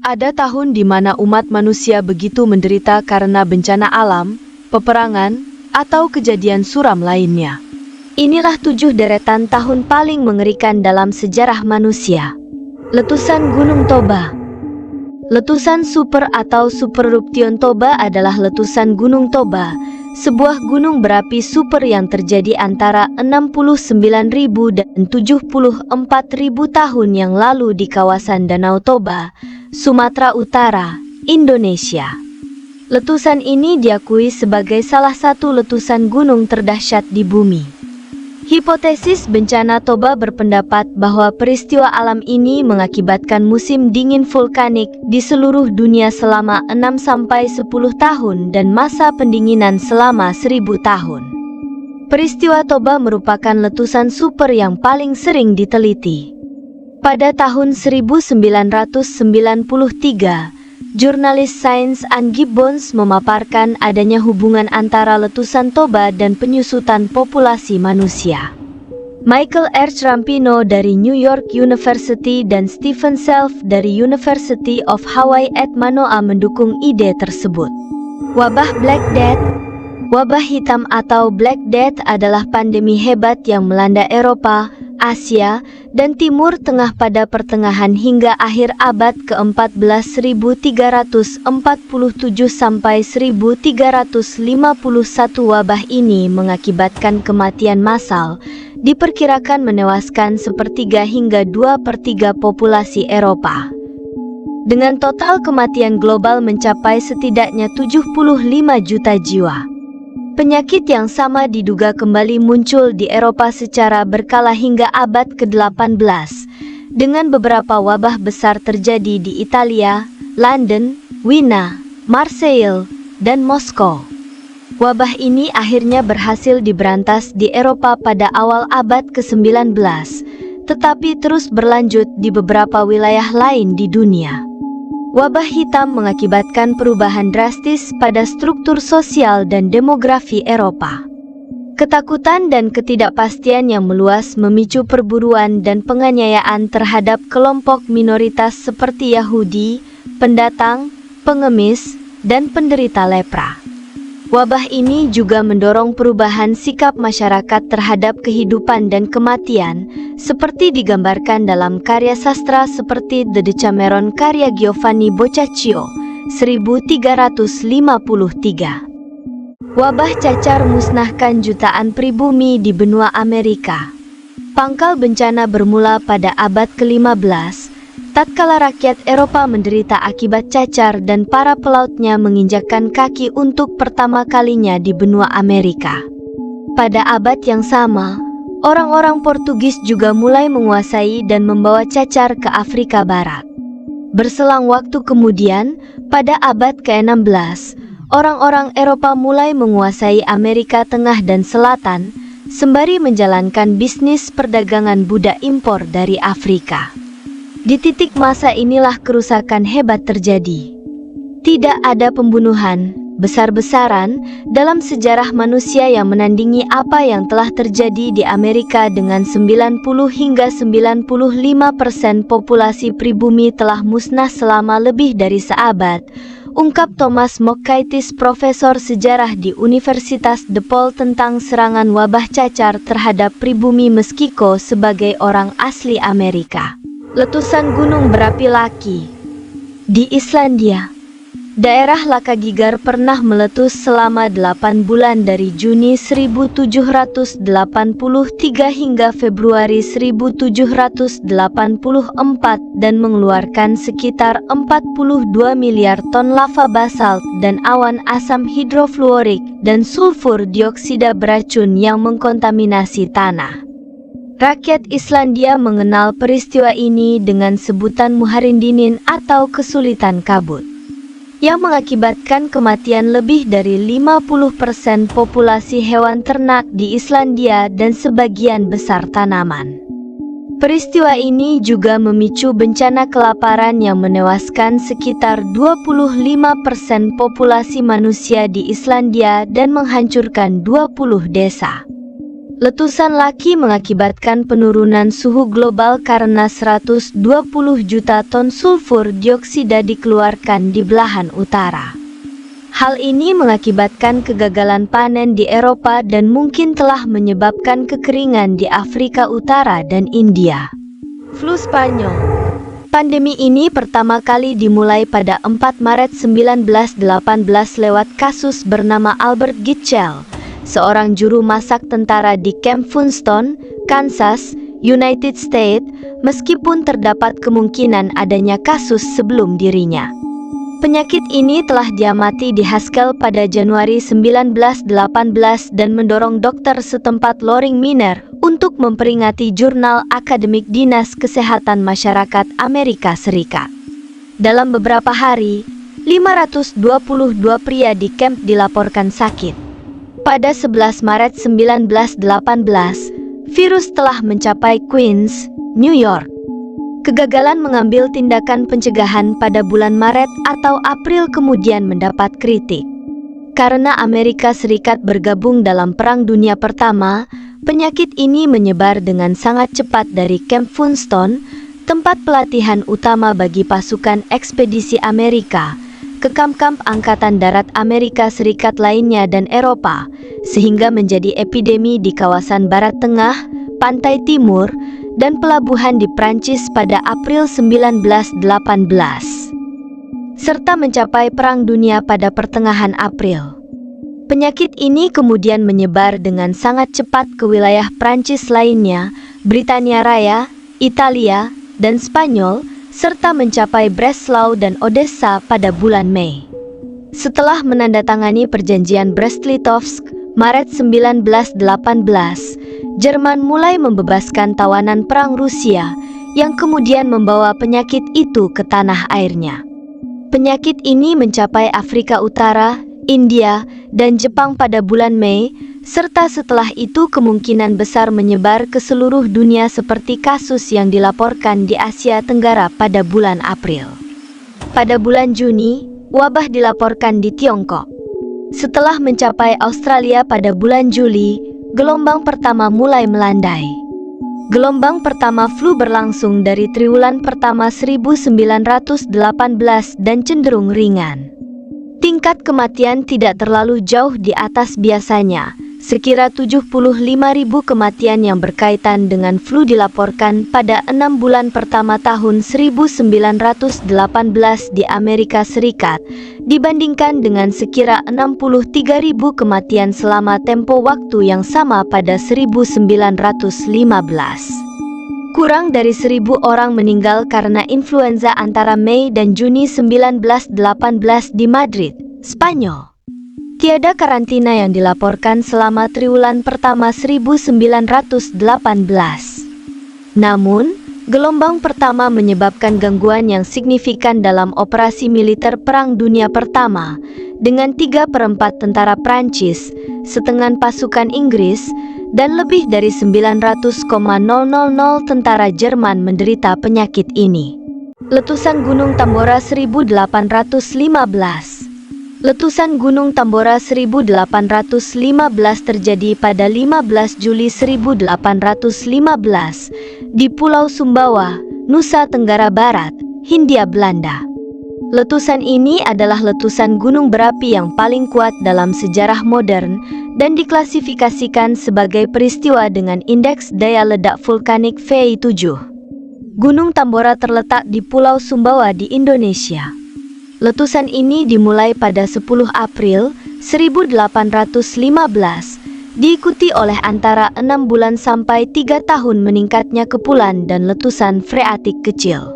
ada tahun di mana umat manusia begitu menderita karena bencana alam, peperangan, atau kejadian suram lainnya. Inilah 7 deretan tahun paling mengerikan dalam sejarah manusia. Letusan Gunung Toba. Letusan super atau supereruption Toba adalah letusan Gunung Toba, sebuah gunung berapi super yang terjadi antara 69.000 dan 74.000 tahun yang lalu di kawasan Danau Toba, Sumatera Utara, Indonesia. Letusan ini diakui sebagai salah satu letusan gunung terdahsyat di bumi. Hipotesis bencana Toba berpendapat bahwa peristiwa alam ini mengakibatkan musim dingin vulkanik di seluruh dunia selama 6-10 tahun dan masa pendinginan selama 1000 tahun. Peristiwa Toba merupakan letusan super yang paling sering diteliti. Pada tahun 1993, jurnalis Science and Gibbons memaparkan adanya hubungan antara letusan Toba dan penyusutan populasi manusia. Michael R. Rampino dari New York University dan Stephen Self dari University of Hawaii at Manoa mendukung ide tersebut. Wabah Black Death. Wabah hitam atau Black Death adalah pandemi hebat yang melanda Eropa, Asia, dan Timur Tengah pada pertengahan hingga akhir abad ke-14 1347 sampai 1351. Wabah ini mengakibatkan kematian massal, diperkirakan menewaskan 1/3 hingga 2/3 populasi Eropa. Dengan total kematian global mencapai setidaknya 75 juta jiwa. Penyakit yang sama diduga kembali muncul di Eropa secara berkala hingga abad ke-18, dengan beberapa wabah besar terjadi di Italia, London, Wina, Marseille, dan Moskow. Wabah ini akhirnya berhasil diberantas di Eropa pada awal abad ke-19, tetapi terus berlanjut di beberapa wilayah lain di dunia. Wabah hitam mengakibatkan perubahan drastis pada struktur sosial dan demografi Eropa. Ketakutan dan ketidakpastian yang meluas memicu perburuan dan penganiayaan terhadap kelompok minoritas seperti Yahudi, pendatang, pengemis, dan penderita lepra. Wabah ini juga mendorong perubahan sikap masyarakat terhadap kehidupan dan kematian, seperti digambarkan dalam karya sastra seperti The Decameron karya Giovanni Boccaccio, 1353. Wabah cacar musnahkan jutaan pribumi di benua Amerika. Pangkal bencana bermula pada abad ke-15, tatkala rakyat Eropa menderita akibat cacar dan para pelautnya menginjakkan kaki untuk pertama kalinya di benua Amerika. Pada abad yang sama, orang-orang Portugis juga mulai menguasai dan membawa cacar ke Afrika Barat. Berselang waktu kemudian, pada abad ke-16, orang-orang Eropa mulai menguasai Amerika Tengah dan Selatan, sembari menjalankan bisnis perdagangan budak impor dari Afrika. Di titik masa inilah kerusakan hebat terjadi. Tidak ada pembunuhan besar-besaran dalam sejarah manusia yang menandingi apa yang telah terjadi di Amerika dengan 90 hingga 95% populasi pribumi telah musnah selama lebih dari seabad, ungkap Thomas Mockaitis, profesor sejarah di Universitas DePaul tentang serangan wabah cacar terhadap pribumi Meskiko sebagai orang asli Amerika. Letusan gunung berapi Laki. Di Islandia, daerah Lakagigar pernah meletus selama 8 bulan dari Juni 1783 hingga Februari 1784 dan mengeluarkan sekitar 42 miliar ton lava basalt dan awan asam hidrofluorik dan sulfur dioksida beracun yang mengkontaminasi tanah. Rakyat Islandia mengenal peristiwa ini dengan sebutan Muharindinin atau kesulitan kabut, yang mengakibatkan kematian lebih dari 50% populasi hewan ternak di Islandia dan sebagian besar tanaman. Peristiwa ini juga memicu bencana kelaparan yang menewaskan sekitar 25% populasi manusia di Islandia dan menghancurkan 20 desa. Letusan Laki mengakibatkan penurunan suhu global karena 120 juta ton sulfur dioksida dikeluarkan di belahan utara. Hal ini mengakibatkan kegagalan panen di Eropa dan mungkin telah menyebabkan kekeringan di Afrika Utara dan India. Flu Spanyol. Pandemi ini pertama kali dimulai pada 4 Maret 1918 lewat kasus bernama Albert Gitchell, seorang juru masak tentara di Camp Funston, Kansas, United States, meskipun terdapat kemungkinan adanya kasus sebelum dirinya. Penyakit ini telah diamati di Haskell pada Januari 1918 dan mendorong dokter setempat Loring Miner untuk memperingati jurnal akademik Dinas Kesehatan Masyarakat Amerika Serikat. Dalam beberapa hari, 522 pria di camp dilaporkan sakit. Pada 11 Maret 1918, virus telah mencapai Queens, New York. Kegagalan mengambil tindakan pencegahan pada bulan Maret atau April kemudian mendapat kritik. Karena Amerika Serikat bergabung dalam Perang Dunia Pertama, penyakit ini menyebar dengan sangat cepat dari Camp Funston, tempat pelatihan utama bagi pasukan ekspedisi Amerika, ke kamp-kamp Angkatan Darat Amerika Serikat lainnya dan Eropa, sehingga menjadi epidemi di kawasan Barat Tengah, Pantai Timur, dan pelabuhan di Prancis pada April 1918, serta mencapai Perang Dunia pada pertengahan April. Penyakit ini kemudian menyebar dengan sangat cepat ke wilayah Prancis lainnya, Britania Raya, Italia, dan Spanyol, serta mencapai Breslau dan Odessa pada bulan Mei. Setelah menandatangani perjanjian Brest-Litovsk, Maret 1918, Jerman mulai membebaskan tawanan perang Rusia, yang kemudian membawa penyakit itu ke tanah airnya. Penyakit ini mencapai Afrika Utara, India, dan Jepang pada bulan Mei, serta setelah itu kemungkinan besar menyebar ke seluruh dunia seperti kasus yang dilaporkan di Asia Tenggara pada bulan April. Pada bulan Juni, wabah dilaporkan di Tiongkok. Setelah mencapai Australia pada bulan Juli, gelombang pertama mulai melandai. Gelombang pertama flu berlangsung dari triwulan pertama 1918 dan cenderung ringan. Tingkat kematian tidak terlalu jauh di atas biasanya. Sekira 75.000 kematian yang berkaitan dengan flu dilaporkan pada 6 bulan pertama tahun 1918 di Amerika Serikat, dibandingkan dengan sekira 63.000 kematian selama tempo waktu yang sama pada 1915. Kurang dari 1.000 orang meninggal karena influenza antara Mei dan Juni 1918 di Madrid, Spanyol. Tiada karantina yang dilaporkan selama triwulan pertama 1918. Namun, gelombang pertama menyebabkan gangguan yang signifikan dalam operasi militer Perang Dunia Pertama, dengan 3/4 tentara Prancis, setengah pasukan Inggris, dan lebih dari 900,000 tentara Jerman menderita penyakit ini. Letusan Gunung Tambora 1815. Letusan Gunung Tambora 1815 terjadi pada 15 Juli 1815 di Pulau Sumbawa, Nusa Tenggara Barat, Hindia Belanda. Letusan ini adalah letusan gunung berapi yang paling kuat dalam sejarah modern dan diklasifikasikan sebagai peristiwa dengan indeks daya ledak vulkanik VI7. Gunung Tambora terletak di Pulau Sumbawa di Indonesia. Letusan ini dimulai pada 10 April 1815, diikuti oleh antara 6 bulan sampai 3 tahun meningkatnya kepulan dan letusan freatik kecil.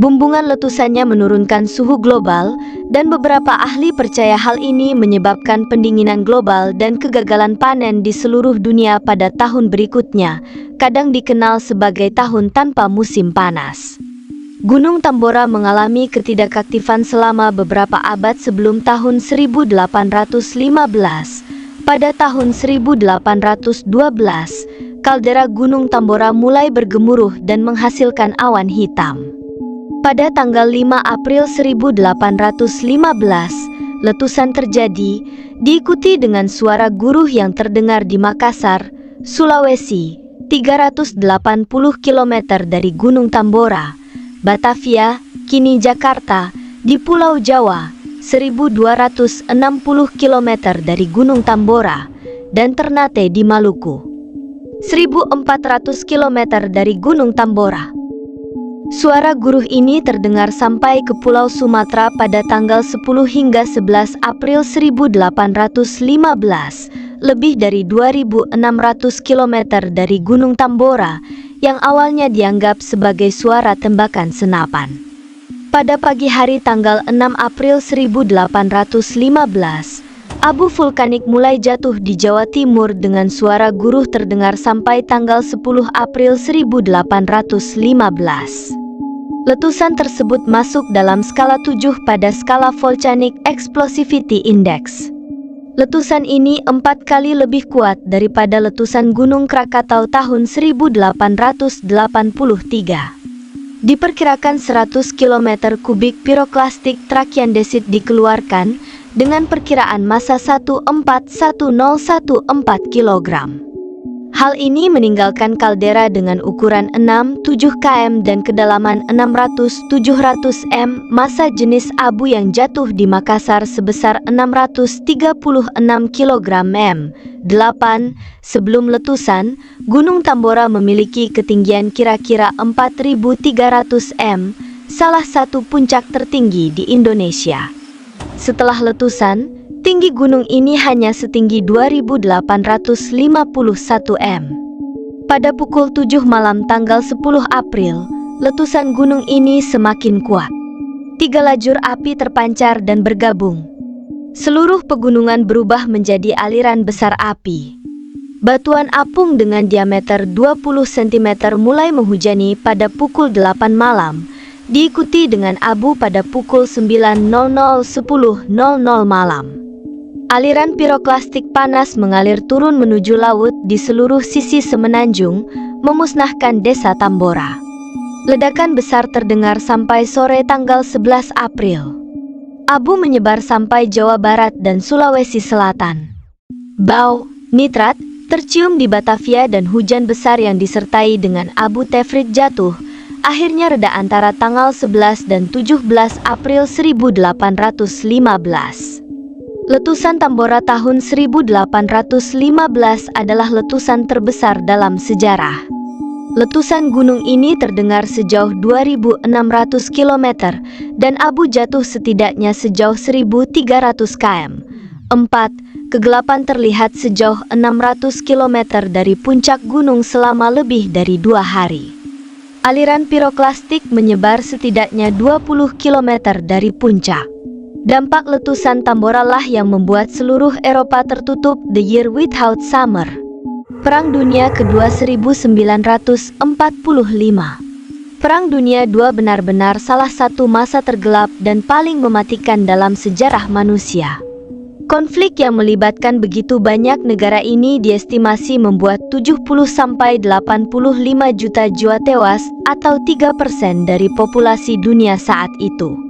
Bumbungan letusannya menurunkan suhu global, dan beberapa ahli percaya hal ini menyebabkan pendinginan global dan kegagalan panen di seluruh dunia pada tahun berikutnya, kadang dikenal sebagai tahun tanpa musim panas. Gunung Tambora mengalami ketidakaktifan selama beberapa abad sebelum tahun 1815. Pada tahun 1812, kaldera Gunung Tambora mulai bergemuruh dan menghasilkan awan hitam. Pada tanggal 5 April 1815, letusan terjadi, diikuti dengan suara guruh yang terdengar di Makassar, Sulawesi, 380 km dari Gunung Tambora, Batavia, kini Jakarta, di Pulau Jawa, 1260 km dari Gunung Tambora, dan Ternate di Maluku, 1400 km dari Gunung Tambora. Suara guruh ini terdengar sampai ke Pulau Sumatera pada tanggal 10 hingga 11 April 1815, lebih dari 2.600 km dari Gunung Tambora, yang awalnya dianggap sebagai suara tembakan senapan. Pada pagi hari tanggal 6 April 1815, abu vulkanik mulai jatuh di Jawa Timur dengan suara guruh terdengar sampai tanggal 10 April 1815. Letusan tersebut masuk dalam skala 7 pada skala Volcanic Explosivity Index. Letusan ini 4 kali lebih kuat daripada letusan Gunung Krakatau tahun 1883. Diperkirakan 100 km kubik piroklastik trachyandesite dikeluarkan dengan perkiraan massa 1410114 kg. Hal ini meninggalkan kaldera dengan ukuran 6-7 km dan kedalaman 600-700 m. Massa jenis abu yang jatuh di Makassar sebesar 636 kg m. 8. Sebelum letusan, Gunung Tambora memiliki ketinggian kira-kira 4.300 m, salah satu puncak tertinggi di Indonesia. Setelah letusan, tinggi gunung ini hanya setinggi 2.851 m. Pada pukul 7 malam tanggal 10 April, letusan gunung ini semakin kuat. 3 lajur api terpancar dan bergabung. Seluruh pegunungan berubah menjadi aliran besar api. Batuan apung dengan diameter 20 cm mulai menghujani pada pukul 8 malam, diikuti dengan abu pada pukul 9.00-10.00 malam. Aliran piroklastik panas mengalir turun menuju laut di seluruh sisi semenanjung, memusnahkan desa Tambora. Ledakan besar terdengar sampai sore tanggal 11 April. Abu menyebar sampai Jawa Barat dan Sulawesi Selatan. Bau, nitrat, tercium di Batavia dan hujan besar yang disertai dengan abu tefrit jatuh, akhirnya reda antara tanggal 11 dan 17 April 1815. Letusan Tambora tahun 1815 adalah letusan terbesar dalam sejarah. Letusan gunung ini terdengar sejauh 2.600 km dan abu jatuh setidaknya sejauh 1.300 km. 4. Kegelapan terlihat sejauh 600 km dari puncak gunung selama lebih dari 2 hari. Aliran piroklastik menyebar setidaknya 20 km dari puncak. Dampak letusan Tambora lah yang membuat seluruh Eropa tertutup The Year Without Summer. Perang Dunia Kedua 1945. Perang Dunia II benar-benar salah satu masa tergelap dan paling mematikan dalam sejarah manusia. Konflik yang melibatkan begitu banyak negara ini diestimasi membuat 70-85 juta jiwa tewas atau 3% dari populasi dunia saat itu.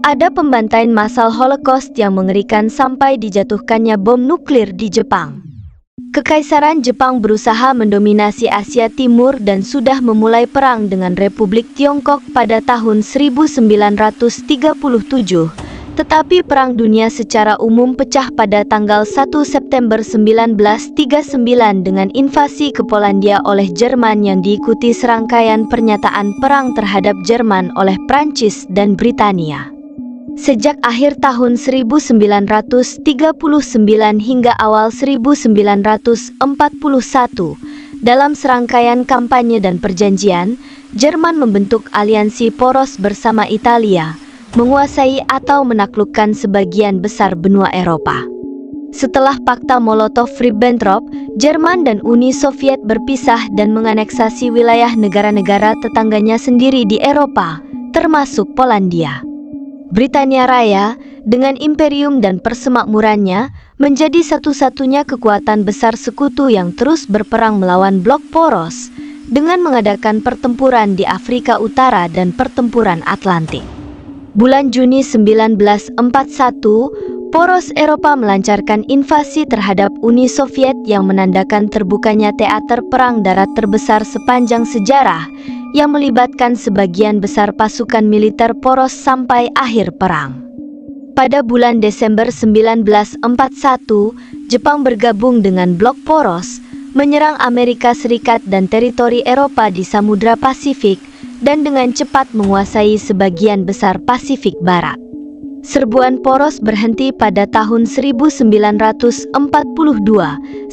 Ada pembantaian massal Holocaust yang mengerikan sampai dijatuhkannya bom nuklir di Jepang. Kekaisaran Jepang berusaha mendominasi Asia Timur dan sudah memulai perang dengan Republik Tiongkok pada tahun 1937, tetapi Perang Dunia secara umum pecah pada tanggal 1 September 1939 dengan invasi ke Polandia oleh Jerman yang diikuti serangkaian pernyataan perang terhadap Jerman oleh Prancis dan Britania. Sejak akhir tahun 1939 hingga awal 1941, dalam serangkaian kampanye dan perjanjian, Jerman membentuk aliansi poros bersama Italia, menguasai atau menaklukkan sebagian besar benua Eropa. Setelah Fakta Molotov-Ribbentrop, Jerman dan Uni Soviet berpisah dan menganeksasi wilayah negara-negara tetangganya sendiri di Eropa, termasuk Polandia. Britania Raya, dengan imperium dan persemakmurannya, menjadi satu-satunya kekuatan besar sekutu yang terus berperang melawan blok poros, dengan mengadakan pertempuran di Afrika Utara dan pertempuran Atlantik. Bulan Juni 1941, poros Eropa melancarkan invasi terhadap Uni Soviet yang menandakan terbukanya teater perang darat terbesar sepanjang sejarah yang melibatkan sebagian besar pasukan militer poros sampai akhir perang. Pada bulan Desember 1941, Jepang bergabung dengan blok poros, menyerang Amerika Serikat dan teritori Eropa di Samudra Pasifik, dan dengan cepat menguasai sebagian besar Pasifik Barat. Serbuan poros berhenti pada tahun 1942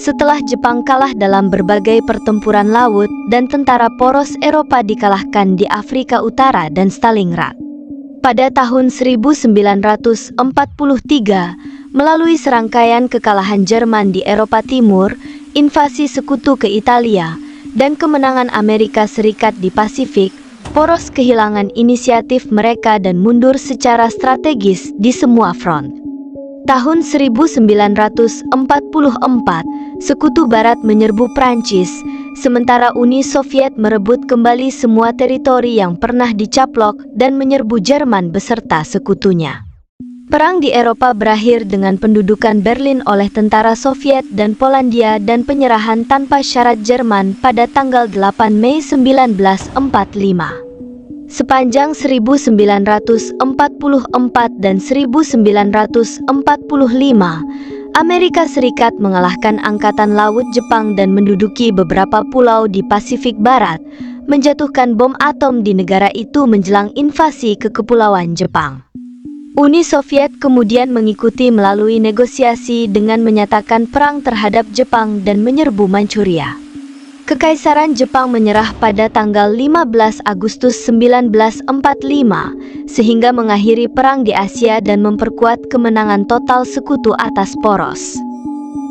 setelah Jepang kalah dalam berbagai pertempuran laut dan tentara poros Eropa dikalahkan di Afrika Utara dan Stalingrad. Pada tahun 1943, melalui serangkaian kekalahan Jerman di Eropa Timur, invasi sekutu ke Italia, dan kemenangan Amerika Serikat di Pasifik, poros kehilangan inisiatif mereka dan mundur secara strategis di semua front. Tahun 1944, Sekutu Barat menyerbu Prancis, sementara Uni Soviet merebut kembali semua teritori yang pernah dicaplok dan menyerbu Jerman beserta sekutunya. Perang di Eropa berakhir dengan pendudukan Berlin oleh tentara Soviet dan Polandia dan penyerahan tanpa syarat Jerman pada tanggal 8 Mei 1945. Sepanjang 1944 dan 1945, Amerika Serikat mengalahkan Angkatan Laut Jepang dan menduduki beberapa pulau di Pasifik Barat, menjatuhkan bom atom di negara itu menjelang invasi ke Kepulauan Jepang. Uni Soviet kemudian mengikuti melalui negosiasi dengan menyatakan perang terhadap Jepang dan menyerbu Manchuria. Kekaisaran Jepang menyerah pada tanggal 15 Agustus 1945, sehingga mengakhiri perang di Asia dan memperkuat kemenangan total sekutu atas poros.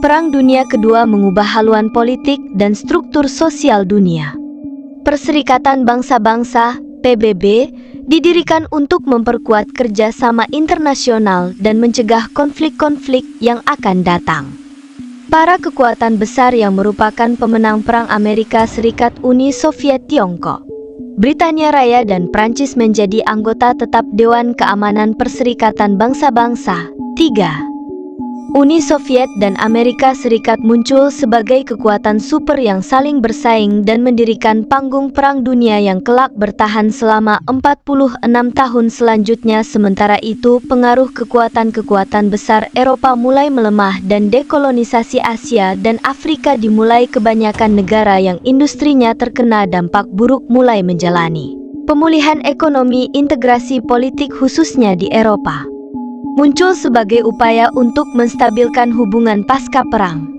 Perang Dunia Kedua mengubah haluan politik dan struktur sosial dunia. Perserikatan Bangsa-Bangsa (PBB) didirikan untuk memperkuat kerjasama internasional dan mencegah konflik-konflik yang akan datang. Para kekuatan besar yang merupakan pemenang Perang Amerika Serikat, Uni Soviet, Tiongkok, Britania Raya dan Prancis menjadi anggota tetap Dewan Keamanan Perserikatan Bangsa-Bangsa. 3. Uni Soviet dan Amerika Serikat muncul sebagai kekuatan super yang saling bersaing dan mendirikan panggung Perang Dunia yang kelak bertahan selama 46 tahun selanjutnya. Sementara itu, pengaruh kekuatan-kekuatan besar Eropa mulai melemah dan dekolonisasi Asia dan Afrika dimulai. Kebanyakan negara yang industrinya terkena dampak buruk mulai menjalani pemulihan ekonomi. Integrasi politik khususnya di Eropa muncul sebagai upaya untuk menstabilkan hubungan pasca perang.